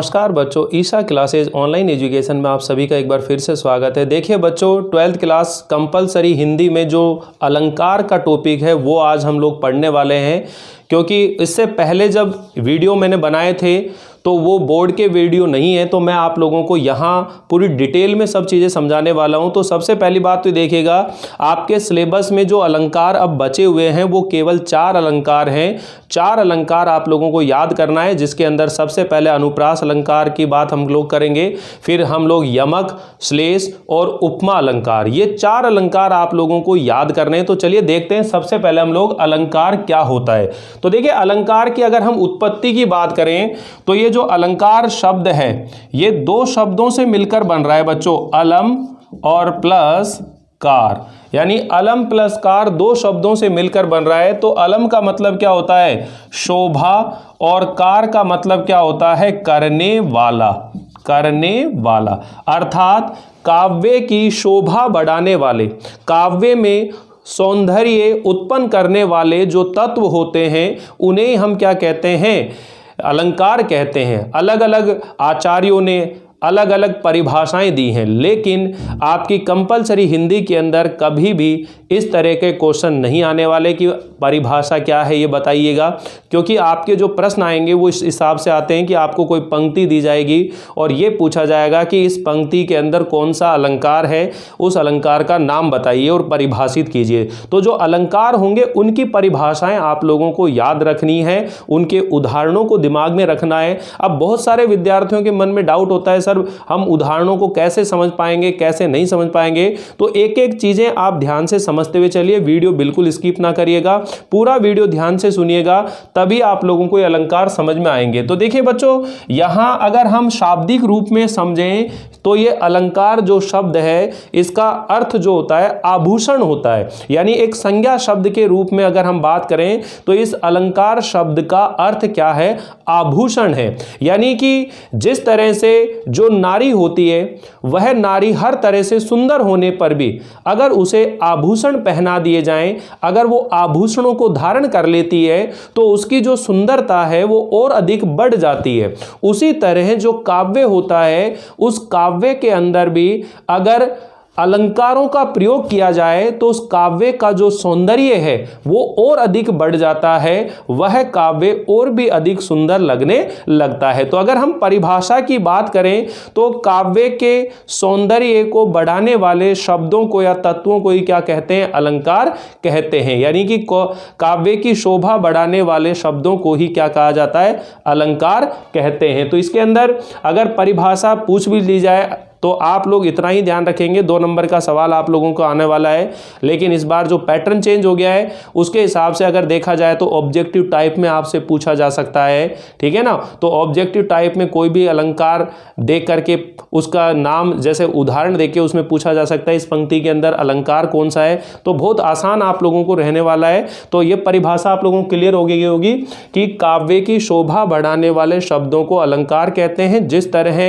नमस्कार बच्चों, Isha classes online education में आप सभी का एक बार फिर से स्वागत है। देखिए बच्चों, 12th क्लास कंपलसरी हिंदी में जो अलंकार का टॉपिक है वो आज हम लोग पढ़ने वाले हैं, क्योंकि इससे पहले जब वीडियो मैंने बनाए थे तो वो बोर्ड के वीडियो नहीं है, तो मैं आप लोगों को यहाँ पूरी डिटेल में सब चीज़ें समझाने वाला हूँ। तो सबसे पहली बात तो देखिएगा, आपके सिलेबस में जो अलंकार अब बचे हुए हैं वो केवल 4 अलंकार हैं। 4 अलंकार आप लोगों को याद करना है, जिसके अंदर सबसे पहले अनुप्रास अलंकार की बात हम लोग करेंगे, फिर हम लोग यमक, श्लेष और उपमा अलंकार, ये 4 अलंकार आप लोगों को याद करने हैं। तो चलिए देखते हैं सबसे पहले हम लोग अलंकार क्या होता है। तो देखिए, अलंकार की अगर हम उत्पत्ति की बात करें तो ये जो अलंकार शब्द है ये 2 शब्दों से मिलकर बन रहा है बच्चों, अलम और प्लस कार, यानी अलम प्लस कार 2 शब्दों से मिलकर बन रहा है। तो अलम का मतलब क्या होता है? शोभा, और कार का मतलब क्या होता है? करने वाला, करने वाला, अर्थात काव्य की शोभा बढ़ाने वाले, काव्य में सौंदर्य उत्पन्न करने वाले जो तत्व होते हैं उन्हें हम क्या कहते हैं? अलंकार कहते हैं। अलग अलग आचार्यों ने अलग अलग परिभाषाएं दी हैं, लेकिन आपकी कंपलसरी हिंदी के अंदर कभी भी इस तरह के क्वेश्चन नहीं आने वाले कि परिभाषा क्या है ये बताइएगा, क्योंकि आपके जो प्रश्न आएंगे वो इस हिसाब से आते हैं कि आपको कोई पंक्ति दी जाएगी और ये पूछा जाएगा कि इस पंक्ति के अंदर कौन सा अलंकार है, उस अलंकार का नाम बताइए और परिभाषित कीजिए। तो जो अलंकार होंगे उनकी परिभाषाएं आप लोगों को याद रखनी है, उनके उदाहरणों को दिमाग में रखना है। अब बहुत सारे विद्यार्थियों के मन में डाउट होता है, सर हम उदाहरणों को कैसे समझ पाएंगे, कैसे नहीं समझ पाएंगे? तो एक एक चीजें आप ध्यान से समझते हुए चलिए, वीडियो बिल्कुल स्किप ना करिएगा, पूरा वीडियो ध्यान से सुनिएगा, तभी आप लोगों को ये अलंकार समझ में आएंगे। तो देखिए बच्चों, यहां अगर हम शाब्दिक रूप में समझें तो ये अलंकार जो शब्द है इसका अर्थ जो होता है आभूषण होता है, यानी एक संज्ञा शब्द के रूप में अगर हम बात करें तो इस अलंकार शब्द का अर्थ क्या है? आभूषण है। यानी कि जिस तरह से जो नारी होती है वह नारी हर तरह से सुंदर होने पर भी अगर उसे आभूषण पहना दिए जाएं, अगर वो आभूषणों को धारण कर लेती है तो उसकी जो सुंदरता है वो और अधिक बढ़ जाती है। उसी तरह जो काव्य होता है उस काव्य के अंदर भी अगर अलंकारों का प्रयोग किया जाए तो उस काव्य का जो सौंदर्य है वो और अधिक बढ़ जाता है, वह काव्य और भी अधिक सुंदर लगने लगता है। तो अगर हम परिभाषा की बात करें तो काव्य के सौंदर्य को बढ़ाने वाले शब्दों को या तत्वों को ही क्या कहते हैं? अलंकार कहते हैं। यानी कि काव्य की शोभा बढ़ाने वाले शब्दों को ही क्या कहा जाता है? अलंकार कहते हैं। तो इसके अंदर अगर परिभाषा पूछ भी ली जाए तो आप लोग इतना ही ध्यान रखेंगे, 2 नंबर का सवाल आप लोगों को आने वाला है। लेकिन इस बार जो पैटर्न चेंज हो गया है उसके हिसाब से अगर देखा जाए तो ऑब्जेक्टिव टाइप में आपसे पूछा जा सकता है, ठीक है ना? तो ऑब्जेक्टिव टाइप में कोई भी अलंकार देख करके उसका नाम, जैसे उदाहरण देके उसमें पूछा जा सकता है इस पंक्ति के अंदर अलंकार कौन सा है, तो बहुत आसान आप लोगों को रहने वाला है। तो ये परिभाषा आप लोगों को क्लियर होगी कि काव्य की शोभा बढ़ाने वाले शब्दों को अलंकार कहते हैं। जिस तरह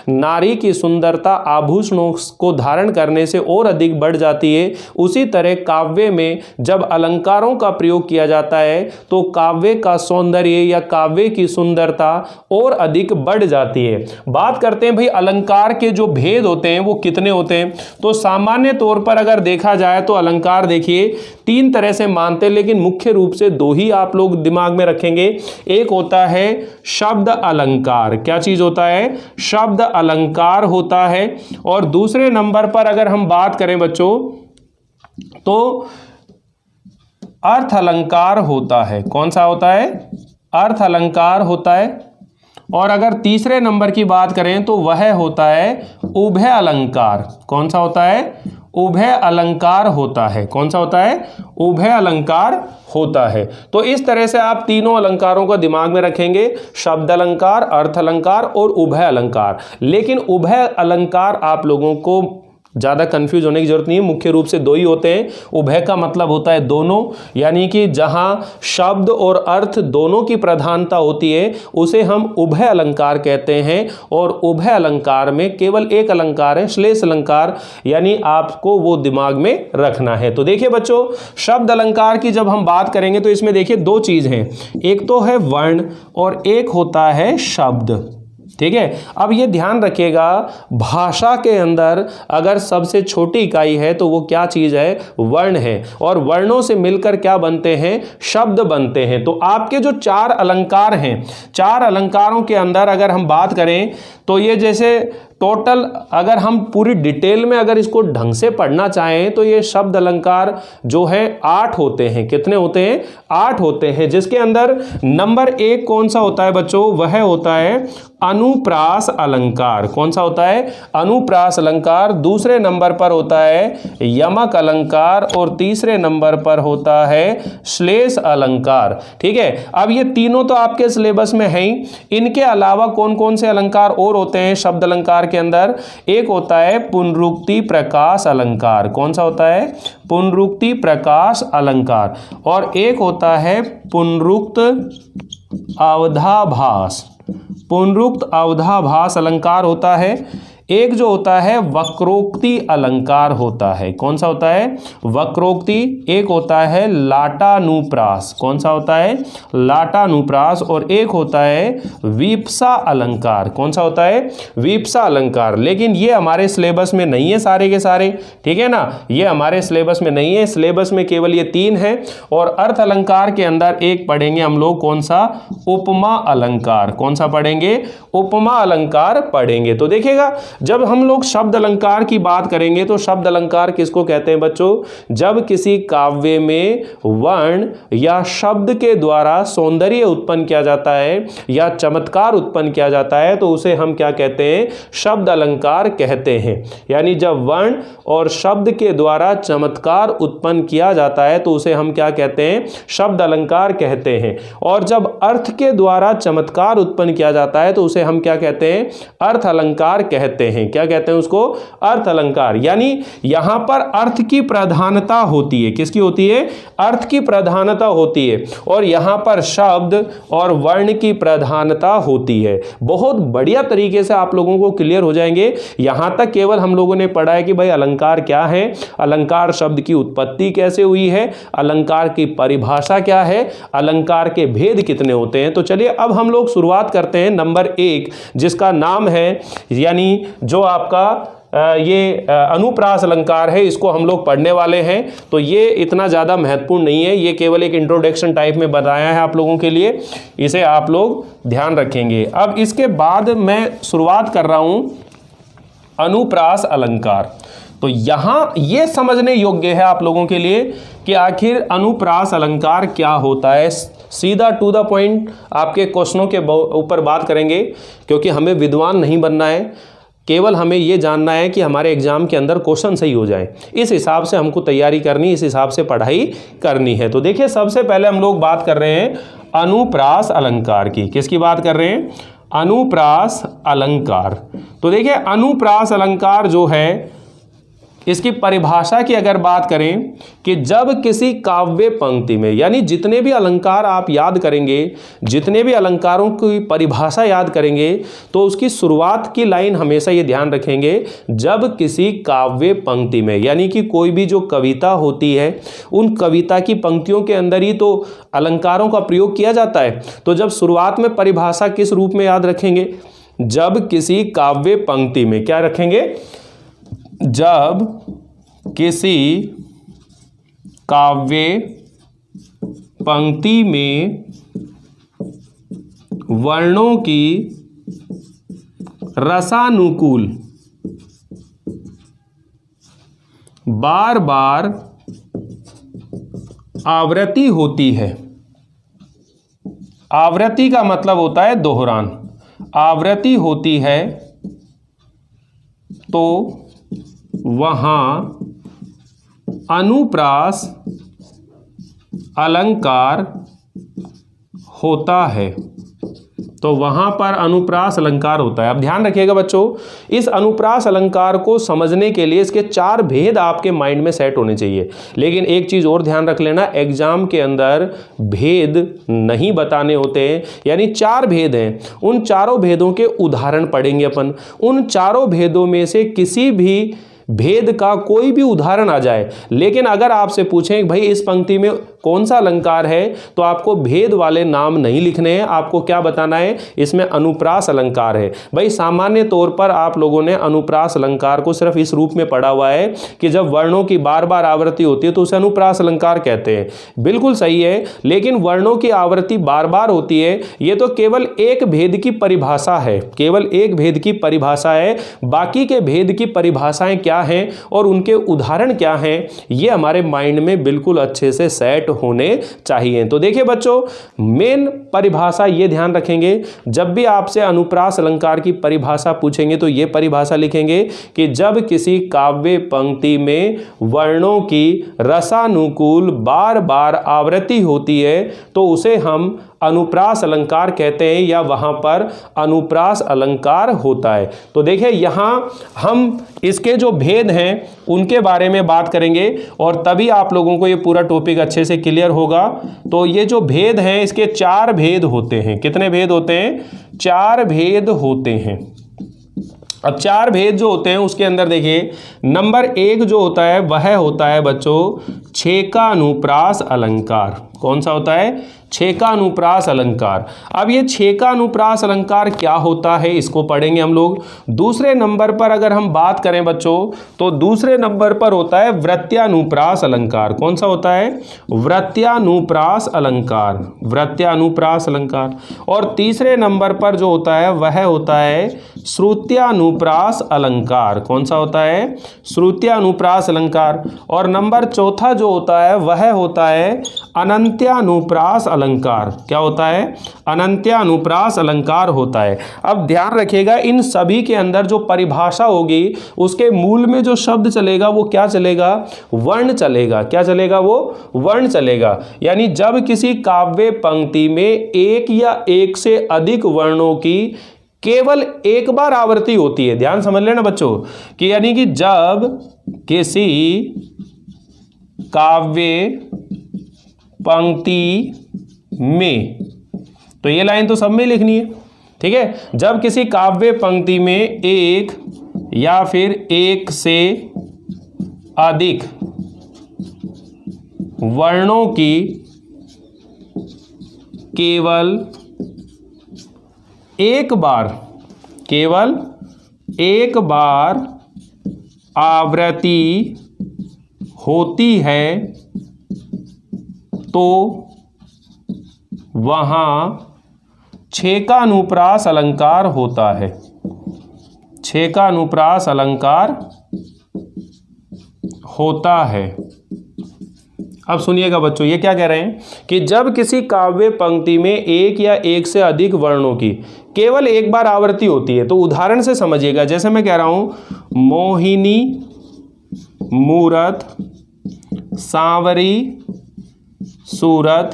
नारी की सुंदरता आभूषणों को धारण करने से और अधिक बढ़ जाती है, उसी तरह काव्य में जब अलंकारों का प्रयोग किया जाता है तो काव्य का सौंदर्य या काव्य की सुंदरता और अधिक बढ़ जाती है। बात करते हैं भाई अलंकार के जो भेद होते हैं वो कितने होते हैं। तो सामान्य तौर पर अगर देखा जाए तो अलंकार देखिए 3 तरह से मानते हैं, लेकिन मुख्य रूप से 2 ही आप लोग दिमाग में रखेंगे। एक होता है शब्द अलंकार। क्या चीज होता है? शब्द अलंकार होता है। और दूसरे नंबर पर अगर हम बात करें बच्चों तो अर्थ अलंकार होता है। कौन सा होता है? अर्थ अलंकार होता है। और अगर तीसरे नंबर की बात करें तो वह होता है उभय अलंकार। कौन सा होता है? उभय अलंकार होता है। कौन सा होता है? उभय अलंकार होता है। तो इस तरह से आप तीनों अलंकारों को दिमाग में रखेंगे, शब्द अलंकार, अर्थ अलंकार और उभय अलंकार। लेकिन उभय अलंकार आप लोगों को ज़्यादा कंफ्यूज होने की जरूरत नहीं है, मुख्य रूप से 2 ही होते हैं। उभय का मतलब होता है दोनों, यानी कि जहां शब्द और अर्थ दोनों की प्रधानता होती है उसे हम उभय अलंकार कहते हैं। और उभय अलंकार में केवल एक अलंकार है, श्लेष अलंकार, यानी आपको वो दिमाग में रखना है। तो देखिए बच्चों, शब्द अलंकार की जब हम बात करेंगे तो इसमें देखिए 2 चीज हैं, एक तो है वर्ण और एक होता है शब्द। ठीक है। अब ये ध्यान रखिएगा, भाषा के अंदर अगर सबसे छोटी इकाई है तो वो क्या चीज़ है? वर्ण है। और वर्णों से मिलकर क्या बनते हैं? शब्द बनते हैं। तो आपके जो 4 अलंकार हैं, 4 अलंकारों के अंदर अगर हम बात करें तो ये जैसे टोटल अगर हम पूरी डिटेल में अगर इसको ढंग से पढ़ना चाहें तो ये शब्द अलंकार जो है 8 होते हैं। कितने होते हैं? 8 होते हैं, जिसके अंदर नंबर 1 कौन सा होता है बच्चों? वह होता है अनुप्रास अलंकार। कौन सा होता है? अनुप्रास अलंकार। दूसरे नंबर पर होता है यमक अलंकार और तीसरे नंबर पर होता है श्लेष अलंकार। ठीक है। अब ये तीनों तो आपके सिलेबस में हैं ही, इनके अलावा कौन कौन से अलंकार और होते हैं शब्द अलंकार के अंदर? एक होता है पुनरुक्ति प्रकाश अलंकार। कौन सा होता है? पुनरुक्ति प्रकाश अलंकार। और एक होता है पुनरुक्त अवधाभास। पुनरुक्त अवधाभास अलंकार होता है। एक जो होता है वक्रोक्ति अलंकार होता है। कौन सा होता है? वक्रोक्ति। एक होता है लाटानुप्रास। कौन सा होता है? लाटानुप्रास। और एक होता है वीप्सा अलंकार। कौन सा होता है? वीप्सा अलंकार। लेकिन ये हमारे सिलेबस में नहीं है सारे के सारे, ठीक है ना, ये हमारे सिलेबस में नहीं है। सिलेबस में केवल ये 3 है। और अर्थ अलंकार के अंदर एक पढ़ेंगे हम लोग, कौन सा? उपमा अलंकार। कौन सा पढ़ेंगे? उपमा अलंकार पढ़ेंगे। तो देखिएगा, जब हम लोग शब्द अलंकार की बात करेंगे तो शब्द अलंकार किसको कहते हैं बच्चों? जब किसी काव्य में वर्ण या शब्द के द्वारा सौंदर्य उत्पन्न किया जाता है या चमत्कार उत्पन्न किया जाता है तो उसे हम क्या कहते हैं? शब्द अलंकार कहते हैं। यानी जब वर्ण और शब्द के द्वारा चमत्कार उत्पन्न किया जाता है तो उसे हम क्या कहते हैं? शब्द अलंकार कहते हैं। और जब अर्थ के द्वारा चमत्कार उत्पन्न किया जाता है तो उसे हम क्या कहते हैं? अर्थ अलंकार कहते हैं। क्या कहते हैं उसको? अर्थ अलंकार। यानी यहां पर अर्थ की प्रधानता होती है। किसकी होती है? अर्थ की प्रधानता होती है। और यहां पर शब्द और वर्ण की प्रधानता होती है। बहुत बढ़िया तरीके से आप लोगों को क्लियर हो जाएंगे। यहां तक केवल हम लोगों ने पढ़ा है कि भाई अलंकार क्या है, अलंकार शब्द की उत्पत्ति कैसे हुई है, अलंकार की परिभाषा क्या है, अलंकार के भेद कितने होते हैं। तो चलिए अब हम लोग शुरुआत करते हैं नंबर 1, जिसका नाम है, यानी जो आपका ये अनुप्रास अलंकार है, इसको हम लोग पढ़ने वाले हैं। तो ये इतना ज़्यादा महत्वपूर्ण नहीं है, ये केवल एक इंट्रोडक्शन टाइप में बताया है आप लोगों के लिए, इसे आप लोग ध्यान रखेंगे। अब इसके बाद मैं शुरुआत कर रहा हूँ अनुप्रास अलंकार। तो यहाँ ये समझने योग्य है आप लोगों के लिए कि आखिर अनुप्रास अलंकार क्या होता है। सीधा टू द पॉइंट आपके क्वेश्चनों के ऊपर बात करेंगे, क्योंकि हमें विद्वान नहीं बनना है, केवल हमें यह जानना है कि हमारे एग्जाम के अंदर क्वेश्चन सही हो जाए। इस हिसाब से हमको तैयारी करनी, इस हिसाब से पढ़ाई करनी है। तो देखिए, सबसे पहले हम लोग बात कर रहे हैं अनुप्रास अलंकार की। किसकी बात कर रहे हैं? अनुप्रास अलंकार। तो देखिए, अनुप्रास अलंकार जो है, इसकी परिभाषा की अगर बात करें कि जब किसी काव्य पंक्ति में, यानी जितने भी अलंकार आप याद करेंगे, जितने भी अलंकारों की परिभाषा याद करेंगे, तो उसकी शुरुआत की लाइन हमेशा ये ध्यान रखेंगे, जब किसी काव्य पंक्ति में, यानी कि कोई भी जो कविता होती है, उन कविता की पंक्तियों के अंदर ही तो अलंकारों का प्रयोग किया जाता है। तो जब शुरुआत में परिभाषा किस रूप में याद रखेंगे? जब किसी काव्य पंक्ति में, क्या रखेंगे? जब किसी काव्य पंक्ति में वर्णों की रसानुकूल बार बार आवृत्ति होती है। आवृत्ति का मतलब होता है दोहरान। आवृत्ति होती है तो वहाँ अनुप्रास अलंकार होता है। तो वहाँ पर अनुप्रास अलंकार होता है। अब ध्यान रखिएगा बच्चों, इस अनुप्रास अलंकार को समझने के लिए इसके 4 भेद आपके माइंड में सेट होने चाहिए। लेकिन एक चीज़ और ध्यान रख लेना, एग्जाम के अंदर भेद नहीं बताने होते हैं, यानी 4 भेद हैं। उन चारों भेदों के उदाहरण पढ़ेंगे अपन। उन चारों भेदों में से किसी भी भेद का कोई भी उदाहरण आ जाए, लेकिन अगर आपसे पूछें भाई इस पंक्ति में कौन सा अलंकार है, तो आपको भेद वाले नाम नहीं लिखने हैं, आपको क्या बताना है, इसमें अनुप्रास अलंकार है। भाई सामान्य तौर पर आप लोगों ने अनुप्रास अलंकार को सिर्फ इस रूप में पढ़ा हुआ है कि जब वर्णों की बार बार आवृत्ति होती है तो उसे अनुप्रास अलंकार कहते हैं। बिल्कुल सही है, लेकिन वर्णों की आवृत्ति बार बार होती है, यह तो केवल एक भेद की परिभाषा है, केवल एक भेद की परिभाषा है। बाकी के भेद की परिभाषाएं क्या हैं और उनके उदाहरण क्या हैं, ये हमारे माइंड में बिल्कुल अच्छे से सेट होने चाहिए। तो देखिए बच्चों, मेन परिभाषा ये ध्यान रखेंगे, जब भी आपसे अनुप्रास अलंकार की परिभाषा पूछेंगे तो ये परिभाषा लिखेंगे कि जब किसी काव्य पंक्ति में वर्णों की रसानुकूल बार बार आवृत्ति होती है तो उसे हम अनुप्रास अलंकार कहते हैं, या वहां पर अनुप्रास अलंकार होता है। तो देखिए यहां हम इसके जो भेद हैं उनके बारे में बात करेंगे और तभी आप लोगों को ये पूरा टॉपिक अच्छे से क्लियर होगा। तो ये जो भेद हैं इसके 4 भेद होते हैं। कितने भेद होते हैं? 4 भेद होते हैं। अब 4 भेद जो होते हैं उसके अंदर देखिए, नंबर 1 जो होता है वह होता है बच्चों छेकानुप्रास अलंकार। कौन सा होता है? छेकानुप्रास अलंकार। अब ये छेकानुप्रास अलंकार क्या होता है इसको पढ़ेंगे हम लोग। दूसरे नंबर पर अगर हम बात करें बच्चों तो दूसरे नंबर पर होता है वृत्यानुप्रास अलंकार। कौन सा होता है? वृत्यानुप्रास अलंकार, वृत्यानुप्रास अलंकार। और तीसरे नंबर पर जो होता है वह होता है श्रुत्यानुप्रास अलंकार। कौन सा होता है? श्रुत्यानुप्रास अलंकार। और नंबर चौथा जो होता है वह होता है अनंत्यानुप्रास अलंकार। क्या होता है? अनंत्यानुप्रास अलंकार होता है। अब ध्यान रखिएगा, इन सभी के अंदर जो परिभाषा होगी उसके मूल में जो शब्द चलेगा वो क्या चलेगा? वर्ण चलेगा। क्या चलेगा? वो वर्ण चलेगा। यानी जब किसी काव्य पंक्ति में एक या एक से अधिक वर्णों की केवल एक बार आवृत्ति होती है, ध्यान समझ लेना बच्चों, कि यानी कि जब किसी काव्य पंक्ति में, तो ये लाइन तो सब में लिखनी है, ठीक है। जब किसी काव्य पंक्ति में एक या फिर एक से अधिक वर्णों की केवल एक बार आवृत्ति होती है तो वहां छेकानुप्रास अलंकार होता है। छेकानुप्रास अलंकार होता है। अब सुनिएगा बच्चों, ये क्या कह रहे हैं कि जब किसी काव्य पंक्ति में एक या एक से अधिक वर्णों की केवल एक बार आवृत्ति होती है, तो उदाहरण से समझिएगा। जैसे मैं कह रहा हूं मोहिनी, मूरत, सांवरी, सूरत,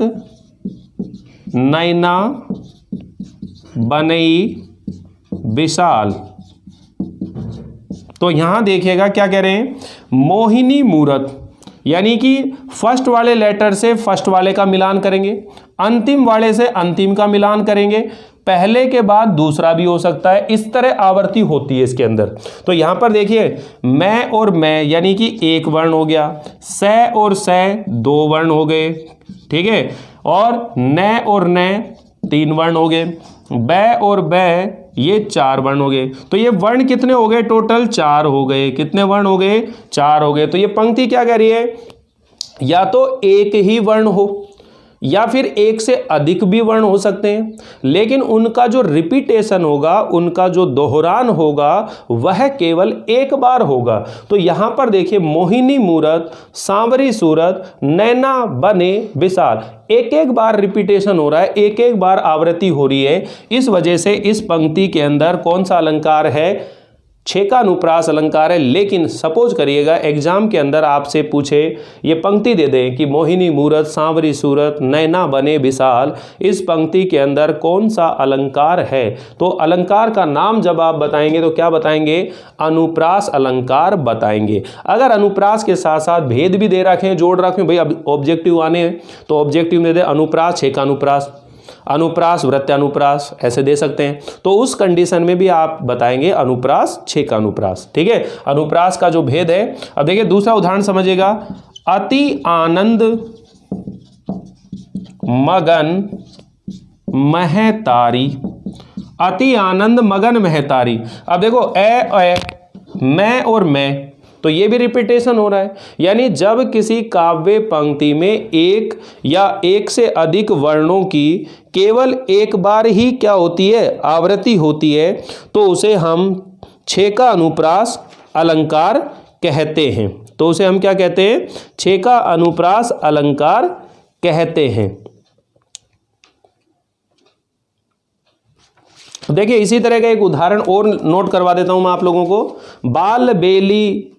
नैना, बनई, विशाल। तो यहां देखिएगा क्या कह रहे हैं, मोहिनी मूरत, यानी कि फर्स्ट वाले लेटर से फर्स्ट वाले का मिलान करेंगे, अंतिम वाले से अंतिम का मिलान करेंगे, पहले के बाद दूसरा भी हो सकता है, इस तरह आवृत्ति होती है इसके अंदर। तो यहां पर देखिए, मैं और मैं यानी कि एक वर्ण हो गया, से और से 2 वर्ण हो गए, ठीक है, और न और न 3 वर्ण हो गए, बै और बै ये 4 वर्ण हो गए। तो ये वर्ण कितने हो गए? टोटल 4 हो गए। कितने वर्ण हो गए? 4 हो गए। तो ये पंक्ति क्या कह रही है, या तो एक ही वर्ण हो या फिर एक से अधिक भी वर्ण हो सकते हैं, लेकिन उनका जो रिपीटेशन होगा, उनका जो दोहरान होगा वह केवल एक बार होगा। तो यहां पर देखिए, मोहिनी मूरत, सांवरी सूरत, नैना बने विशाल, एक एक बार रिपीटेशन हो रहा है, एक एक बार आवृत्ति हो रही है। इस वजह से इस पंक्ति के अंदर कौन सा अलंकार है? छेकानुप्रास अलंकार है। लेकिन सपोज करिएगा एग्जाम के अंदर आपसे पूछे, ये पंक्ति दे दें कि मोहिनी मूरत, सांवरी सूरत, नैना बने विशाल, इस पंक्ति के अंदर कौन सा अलंकार है? तो अलंकार का नाम जब आप बताएंगे तो क्या बताएंगे? अनुप्रास अलंकार बताएंगे। अगर अनुप्रास के साथ साथ भेद भी दे रखें, जोड़ रखें, भाई अब ऑब्जेक्टिव आने हैं तो ऑब्जेक्टिव में दे अनुप्रास, छेकानुप्रास, अनुप्रास, वृत्यानुप्रास, ऐसे दे सकते हैं। तो उस कंडीशन में भी आप बताएंगे अनुप्रास, छेकानुप्रास, ठीक है। अनुप्रास का जो भेद है। अब देखिए दूसरा उदाहरण समझिएगा, अति आनंद मगन महतारी, अति आनंद मगन महतारी। अब देखो ए मैं और मैं, तो ये भी रिपीटेशन हो रहा है। यानी जब किसी काव्य पंक्ति में एक या एक से अधिक वर्णों की केवल एक बार ही क्या होती है, आवृत्ति होती है, तो उसे हम छेका अनुप्रास अलंकार कहते हैं। तो उसे हम क्या कहते हैं, छेका अनुप्रास अलंकार कहते हैं। देखिए इसी तरह का एक उदाहरण और नोट करवा देता हूं मैं आप लोगों को। बाल बेली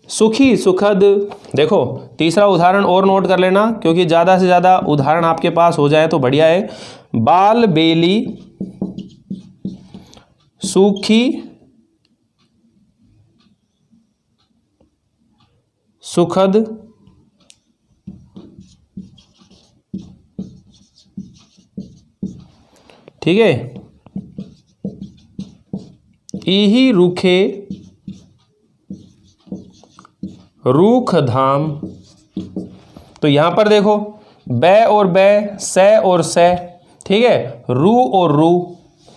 सुखी सुखद। देखो तीसरा उदाहरण और नोट कर लेना, क्योंकि ज़्यादा से ज़्यादा उदाहरण आपके पास हो जाए तो बढ़िया है। बाल बेली सूखी सुखद ठीक है। इही रूखे रूख धाम। तो यहां पर देखो बै और बै, से और से, ठीक है, रू और रू,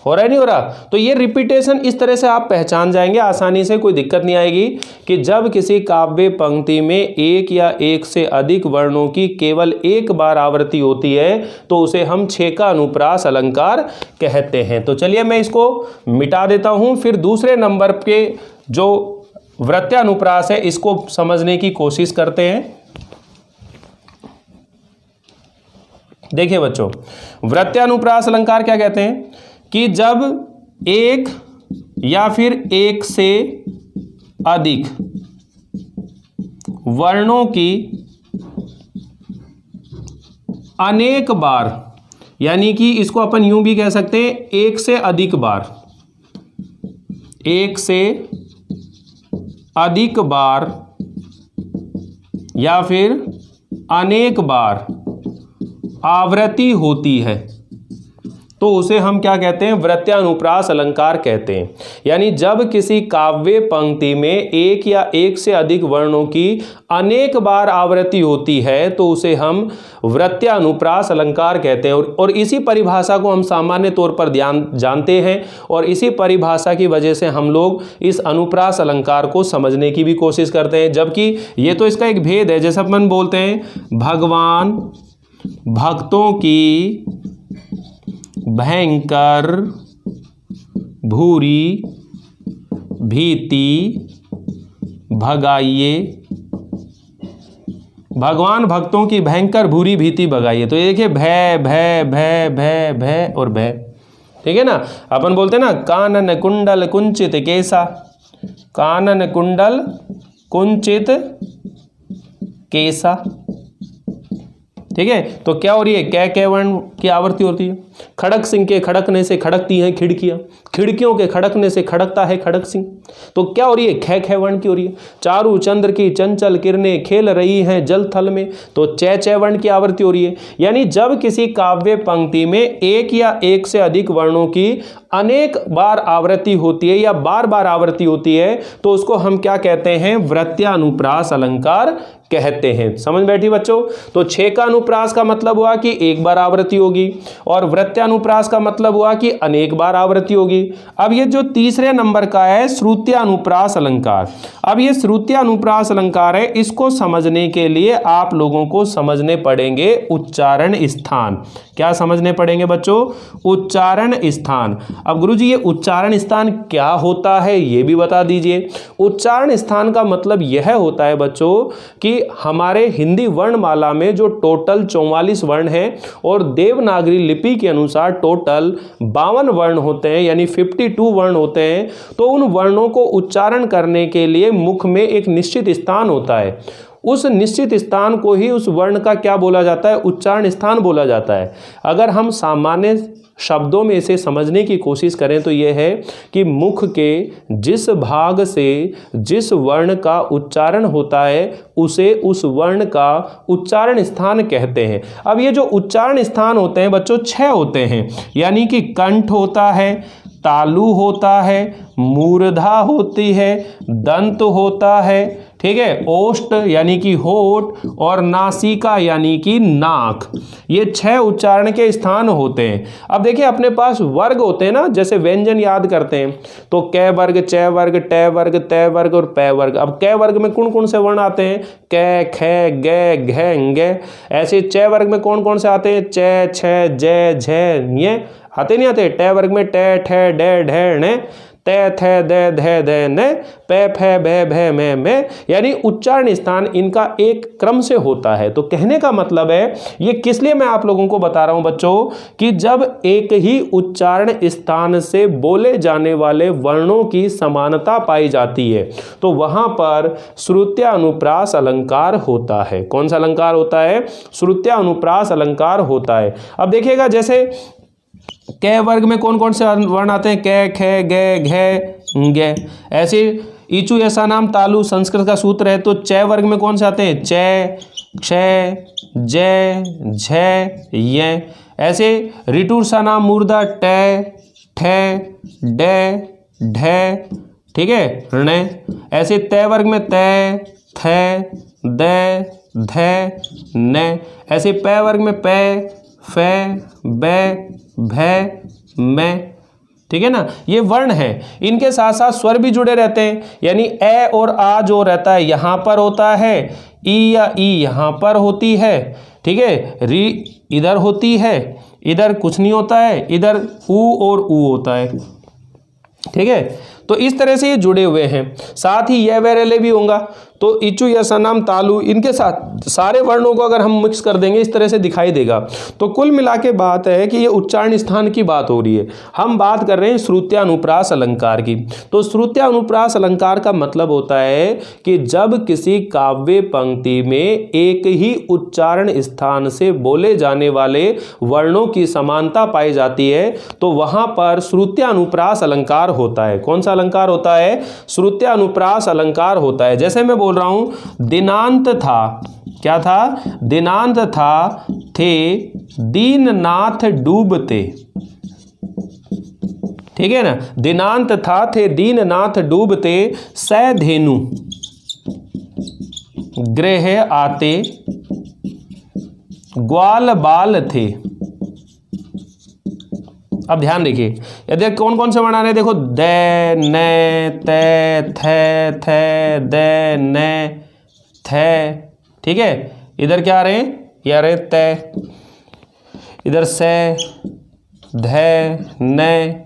हो रहा है नहीं हो रहा। तो ये रिपीटेशन इस तरह से आप पहचान जाएंगे आसानी से, कोई दिक्कत नहीं आएगी कि जब किसी काव्य पंक्ति में एक या एक से अधिक वर्णों की केवल एक बार आवृत्ति होती है तो उसे हम छेका अनुप्रास अलंकार कहते हैं। तो चलिए मैं इसको मिटा देता हूं, फिर दूसरे नंबर पे जो वृत्यानुप्रास है इसको समझने की कोशिश करते हैं। देखिए बच्चों, वृत्यानुप्रास अलंकार क्या कहते हैं कि जब एक या फिर एक से अधिक वर्णों की अनेक बार, यानी कि इसको अपन यूं भी कह सकते हैं एक से अधिक बार, एक से अधिक बार या फिर अनेक बार आवृत्ति होती है तो उसे हम क्या कहते हैं, वृत्यानुप्रास अलंकार कहते हैं। यानी जब किसी काव्य पंक्ति में एक या एक से अधिक वर्णों की अनेक बार आवृत्ति होती है तो उसे हम वृत्यानुप्रास अलंकार कहते हैं। और इसी परिभाषा को हम सामान्य तौर पर जानते हैं और इसी परिभाषा की वजह से हम लोग इस अनुप्रास अलंकार को समझने की भी कोशिश करते हैं। जबकि ये तो इसका एक भेद है, जैसे अपन बोलते हैं भगवान भक्तों की भयंकर भूरी भीति भगाइए, भगवान भक्तों की भयंकर भूरी भीति भगाइए। तो ये देखिए भय भय भय भय भय और भय, ठीक है ना। अपन बोलते हैं ना कानन कुंडल कुंचित केसा, कानन कुंडल कुंचित केसा, ठीक है। तो क्या हो रही है, कै वर्ण की आवृत्ति होती है। खड़क सिंह के खड़कने से खड़कती हैं खिड़कियां, खिड़कियों के खड़कने से खड़कता है खड़क सिंह। तो क्या हो रही है, खे वर्ण की हो रही है। चारू चंद्र की चंचल किरणें खेल रही हैं जल थल में, तो चे वर्ण की आवृत्ति हो रही है। यानी जब किसी काव्य पंक्ति में एक या एक से अधिक वर्णों की अनेक बार आवृत्ति होती है या बार बार आवृत्ति होती है तो उसको हम क्या कहते हैं, वृत्यानुप्रास अलंकार कहते हैं। समझ बैठी बच्चों। तो छेका अनुप्रास का मतलब हुआ कि एक बार आवृत्ति होगी और वृत्यानुप्रास का मतलब हुआ कि अनेक बार आवृत्ति होगी। अब ये जो तीसरे नंबर का है श्रुत्यानुप्रास अलंकार। अब ये श्रुत्यानुप्रास अलंकार है, इसको समझने के लिए आप लोगों को समझने पड़ेंगे उच्चारण स्थान। क्या समझने पड़ेंगे बच्चों, उच्चारण स्थान। अब गुरुजी ये उच्चारण स्थान क्या होता है ये भी बता दीजिए। उच्चारण स्थान का मतलब यह होता है बच्चों कि हमारे हिंदी वर्णमाला में जो टोटल 44 वर्ण हैं और देवनागरी लिपि के अनुसार टोटल 52 वर्ण होते हैं, यानी 52 वर्ण होते हैं। तो उन वर्णों को उच्चारण करने के लिए मुख में एक निश्चित स्थान होता है। उस निश्चित स्थान को ही उस वर्ण का क्या बोला जाता है, उच्चारण स्थान बोला जाता है। अगर हम सामान्य शब्दों में इसे समझने की कोशिश करें तो यह है कि मुख के जिस भाग से जिस वर्ण का उच्चारण होता है उसे उस वर्ण का उच्चारण स्थान कहते हैं। अब ये जो उच्चारण स्थान होते हैं बच्चों 6 होते हैं, यानी कि कंठ होता है, तालु होता है, मूर्धा होती है, दंत होता है, ठीक है, ओष्ठ यानी कि होठ और नासिका यानी कि नाक, ये 6 उच्चारण के स्थान होते हैं। अब देखिए अपने पास वर्ग होते हैं ना, जैसे व्यंजन याद करते हैं तो क वर्ग, च वर्ग, ट वर्ग, त वर्ग और प वर्ग। अब क वर्ग में कौन कौन से वर्ण आते हैं? क, ख, ग, घ, ङ। ऐसे च वर्ग में कौन कौन से आते हैं? च, छ, ज, झ, ञ। आते नहीं आते? ट वर्ग में ट, ठ, ड, ढ, ण, त, थ, द, ध, द, न, प, फ, भ, भ, म, म। यानी उच्चारण स्थान इनका एक क्रम से होता है। तो कहने का मतलब है, ये किस लिए मैं आप लोगों को बता रहा हूं बच्चों, कि जब एक ही उच्चारण स्थान से बोले जाने वाले वर्णों की समानता पाई जाती है तो वहां पर श्रुत्यानुप्रास अलंकार होता है। कौन सा अलंकार होता है? श्रुत्यानुप्रास अलंकार होता है। अब देखिएगा जैसे क वर्ग में कौन कौन से वर्ण आते हैं? क, ख, ग, घ, ङ। ऐसे ईचु ऐसा नाम तालु संस्कृत का सूत्र है, तो च वर्ग में कौन से आते हैं? च, क्ष, ज, झ, य। ऐसे ऋटुर सा नाम मूर्धा ट, ठ, ड, ढ, ठीक है, ऋण। ऐसे त वर्ग में त, थ, द, ध, न। ऐसे प वर्ग में प, फ, ब, भ, म। ठीक है ना, ये वर्ण हैं। इनके साथ साथ स्वर भी जुड़े रहते हैं, यानी ए और आ जो रहता है यहाँ पर होता है, ई या ई यहाँ पर होती है, ठीक है, री इधर होती है, इधर कुछ नहीं होता है, इधर ऊ और ऊ होता है। ठीक है, तो इस तरह से ये जुड़े हुए हैं। साथ ही यह वैरेले भी होगा, तो इचु या सनाम तालु इनके साथ सारे वर्णों को अगर हम मिक्स कर देंगे इस तरह से दिखाई देगा। तो कुल मिला के बात है कि ये उच्चारण स्थान की बात हो रही है। हम बात कर रहे हैं श्रुत्यानुप्रास अलंकार की। तो श्रुत्यानुप्रास अलंकार का मतलब होता है कि जब किसी काव्य पंक्ति में एक ही उच्चारण स्थान से बोले जाने वाले वर्णों की समानता पाई जाती है तो वहां पर श्रुत्यानुप्रास अलंकार होता है। कौन सा अलंकार होता है? श्रुत्यानुप्रास अलंकार होता है। जैसे मैं बोल रहा हूं दिनांत था, क्या था? दिनांत था, थे दीननाथ डूबते। ठीक है ना, दिनांत था, थे दीननाथ डूबते, सैधेनु गृह आते, ग्वाल बाल थे। अब ध्यान देखिए, यदि कौन कौन से वर्ण आ रहे हैं, देखो द, न, त, थ, द, न, थ। ठीक है, इधर क्या आ रहे हैं? ये आ रहे हैं त, इधर से, ध, न।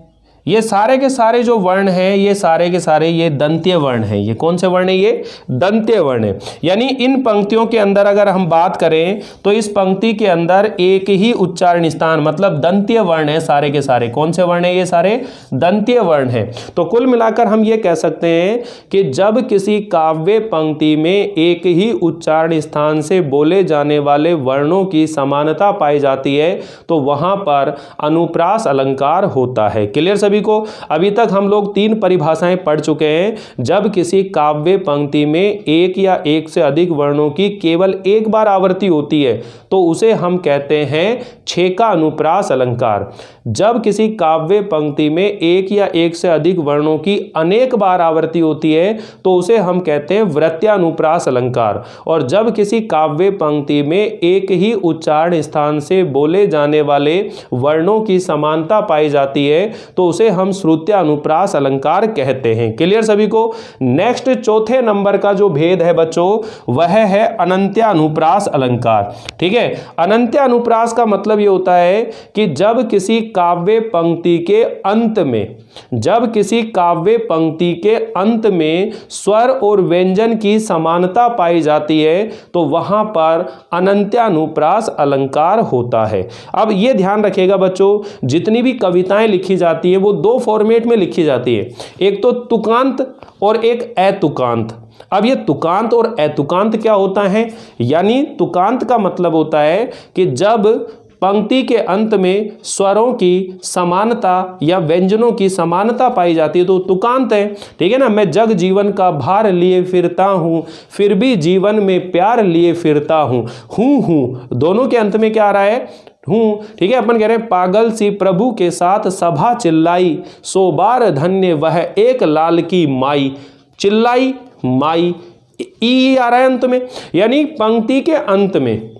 ये सारे के सारे जो वर्ण हैं, ये सारे के सारे ये दंत्य वर्ण हैं। ये कौन से वर्ण है? ये दंत्य वर्ण है। यानी इन पंक्तियों के अंदर अगर हम बात करें तो इस पंक्ति के अंदर एक ही उच्चारण स्थान मतलब दंत्य वर्ण है सारे के सारे। कौन से वर्ण है? ये सारे दंत्य वर्ण है। तो कुल मिलाकर हम ये कह सकते हैं कि जब किसी काव्य पंक्ति में एक ही उच्चारण स्थान से बोले जाने वाले वर्णों की समानता पाई जाती है तो वहां पर अनुप्रास अलंकार होता है। क्लियर सभी को? अभी तक हम लोग 3 परिभाषाएं पढ़ चुके हैं। जब किसी काव्य पंक्ति में एक या एक से अधिक वर्णों की केवल एक बार आवृत्ति होती है तो उसे हम कहते हैं छेका अनुप्रास अलंकार। जब किसी काव्य पंक्ति में एक या एक से अधिक वर्णों की अनेक बार आवृत्ति होती है तो उसे हम कहते हैं वृत्यानुप्रास अलंकार। और जब किसी काव्य पंक्ति में एक ही उच्चारण स्थान से बोले जाने वाले वर्णों की समानता पाई जाती है तो उसे हम श्रुत्यानुप्रास अलंकार कहते हैं। क्लियर सभी को? नेक्स्ट चौथे नंबर का जो भेद है बच्चों वह है अनंत्यानुप्रास अलंकार। ठीक है, अनंत्यानुप्रास का मतलब यह होता है कि जब किसी काव्य पंक्ति के अंत में स्वर और व्यंजन की समानता पाई जाती है तो वहां पर अनंत्यानुप्रास अलंकार होता है। अब यह ध्यान रखिएगा बच्चों, जितनी भी कविताएं लिखी जाती है वो 2 फॉर्मेट में लिखी जाती है, एक तो तुकांत और एक अतुकांत। अब ये तुकांत और अतुकांत क्या होता है? यानी तुकांत का मतलब होता है कि जब पंक्ति के अंत में स्वरों की समानता या व्यंजनों की समानता पाई जाती है तो तुकांत है। ठीक है ना, मैं जग जीवन का भार लिए फिरता हूं फिर भी जीवन में प्यार लिए फिरता हूं, हूं दोनों के अंत में क्या आ रहा है? हूं। ठीक है, अपन कह रहे हैं पागल सी प्रभु के साथ सभा चिल्लाई, सो बार धन्य वह एक लाल की माई। चिल्लाई माई, ई आ रहा है अंत में, यानी पंक्ति के अंत में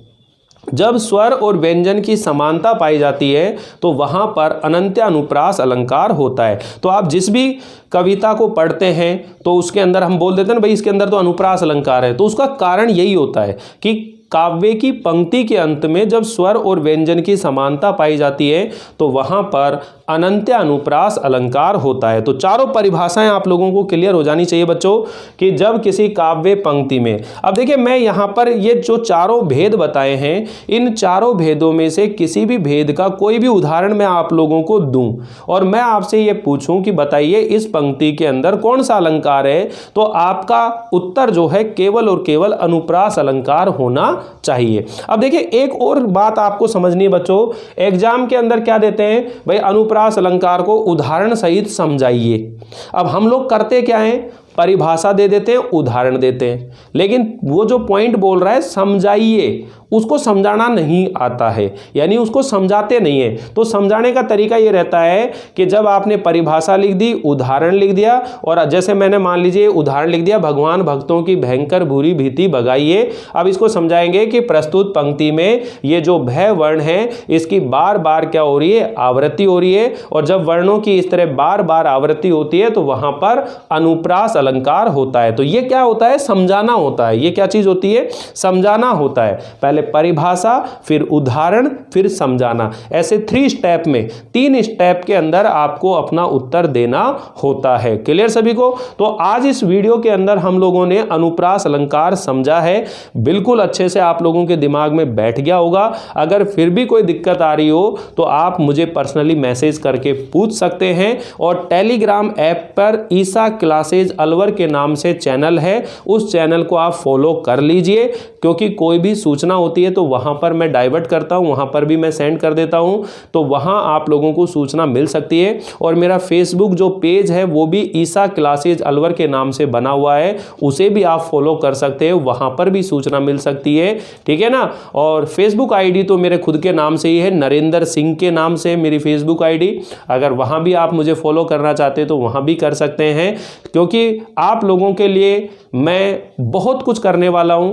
जब स्वर और व्यंजन की समानता पाई जाती है तो वहां पर अनंत्यानुप्रास अलंकार होता है। तो आप जिस भी कविता को पढ़ते हैं तो उसके अंदर हम बोल देते हैं ना भाई इसके अंदर तो अनुप्रास अलंकार है, तो उसका कारण यही होता है कि काव्य की पंक्ति के अंत में जब स्वर और व्यंजन की समानता पाई जाती है तो वहां पर अनंत्यानुप्रास अलंकार होता है। तो चारों परिभाषाएं आप लोगों को क्लियर हो जानी चाहिए बच्चों कि जब किसी काव्य पंक्ति में, अब देखिए मैं यहां पर ये जो चारों भेद बताए हैं, इन चारों भेदों में से किसी भी भेद का कोई भी उदाहरण मैं आप लोगों को दूं और मैं आपसे ये पूछूं कि बताइए इस पंक्ति के अंदर कौन सा अलंकार है, तो आपका उत्तर जो है केवल और केवल अनुप्रास अलंकार होना चाहिए। अब देखिए एक और बात आपको समझनी है बच्चों, एग्जाम के अंदर क्या देते हैं भाई अनुप्रास अलंकार को उदाहरण सहित समझाइए। अब हम लोग करते क्या हैं, परिभाषा दे देते हैं, उदाहरण देते हैं, लेकिन वो जो पॉइंट बोल रहा है समझाइए, उसको समझाना नहीं आता है, यानी उसको समझाते नहीं है। तो समझाने का तरीका ये रहता है कि जब आपने परिभाषा लिख दी, उदाहरण लिख दिया, और जैसे मैंने मान लीजिए उदाहरण लिख दिया, भगवान भक्तों की भयंकर बुरी भीति भगाइए। अब इसको समझाएंगे कि प्रस्तुत पंक्ति में ये जो भय वर्ण है इसकी बार बार क्या हो रही है, आवृत्ति हो रही है, और जब वर्णों की इस तरह बार बार आवृत्ति होती है तो वहां पर अनुप्रास अलंकार होता है। तो ये क्या होता है, समझाना होता है। ये क्या चीज होती है, समझाना होता है। पहले परिभाषा, फिर उदाहरण, फिर समझाना, ऐसे 3 स्टेप में, 3 स्टेप के अंदर आपको अपना उत्तर देना होता है। क्लियर सभी को? तो आज इस वीडियो के अंदर हम लोगों ने अनुप्रास अलंकार समझा है, बिल्कुल अच्छे से आप लोगों के दिमाग में बैठ गया होगा। अगर फिर भी कोई दिक्कत आ रही हो तो आप मुझे पर्सनली मैसेज करके पूछ सकते हैं, और टेलीग्राम ऐप पर ईसा क्लासेज अलवर के नाम से चैनल है, उस चैनल को आप फॉलो कर लीजिए, क्योंकि कोई भी सूचना होती है तो वहां पर मैं डाइवर्ट करता हूं, वहां पर भी मैं सेंड कर देता हूं, तो वहां आप लोगों को सूचना मिल सकती है। और मेरा फेसबुक जो पेज है वो भी ईसा क्लासेज अलवर के नाम से बना हुआ है, उसे भी आप फॉलो कर सकते हैं, वहां पर भी सूचना मिल सकती है, ठीक है ना। और फेसबुक आईडी तो मेरे खुद के नाम से ही है, नरेंद्र सिंह के नाम से मेरी फेसबुक आईडी, अगर वहां भी आप मुझे फॉलो करना चाहते हैं तो वहां भी कर सकते हैं, क्योंकि आप लोगों के लिए मैं बहुत कुछ करने वाला हूं,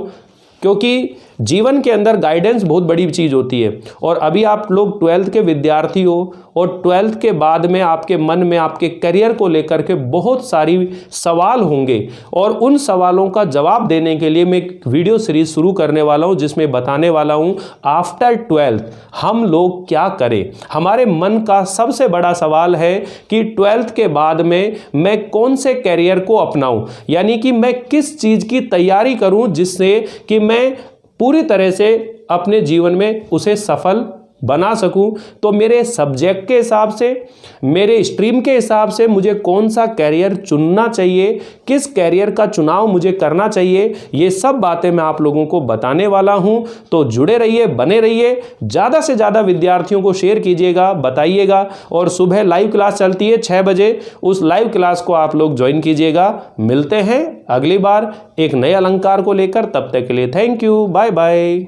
क्योंकि जीवन के अंदर गाइडेंस बहुत बड़ी चीज़ होती है। और अभी आप लोग 12th के विद्यार्थी हो, और 12th के बाद में आपके मन में आपके करियर को लेकर के बहुत सारी सवाल होंगे, और उन सवालों का जवाब देने के लिए मैं एक वीडियो सीरीज शुरू करने वाला हूं, जिसमें बताने वाला हूं आफ्टर 12th हम लोग क्या करें। हमारे मन का सबसे बड़ा सवाल है कि 12th के बाद में मैं कौन से करियर को अपनाऊं, यानी कि मैं किस चीज़ की तैयारी करूं जिससे कि मैं पूरी तरह से अपने जीवन में उसे सफल बना सकूं। तो मेरे सब्जेक्ट के हिसाब से, मेरे स्ट्रीम के हिसाब से मुझे कौन सा कैरियर चुनना चाहिए, किस कैरियर का चुनाव मुझे करना चाहिए, ये सब बातें मैं आप लोगों को बताने वाला हूं। तो जुड़े रहिए, बने रहिए, ज़्यादा से ज़्यादा विद्यार्थियों को शेयर कीजिएगा, बताइएगा, और सुबह लाइव क्लास चलती है 6 बजे, उस लाइव क्लास को आप लोग ज्वाइन कीजिएगा। मिलते हैं अगली बार एक नए अलंकार को लेकर, तब तक के लिए थैंक यू, बाय बाय।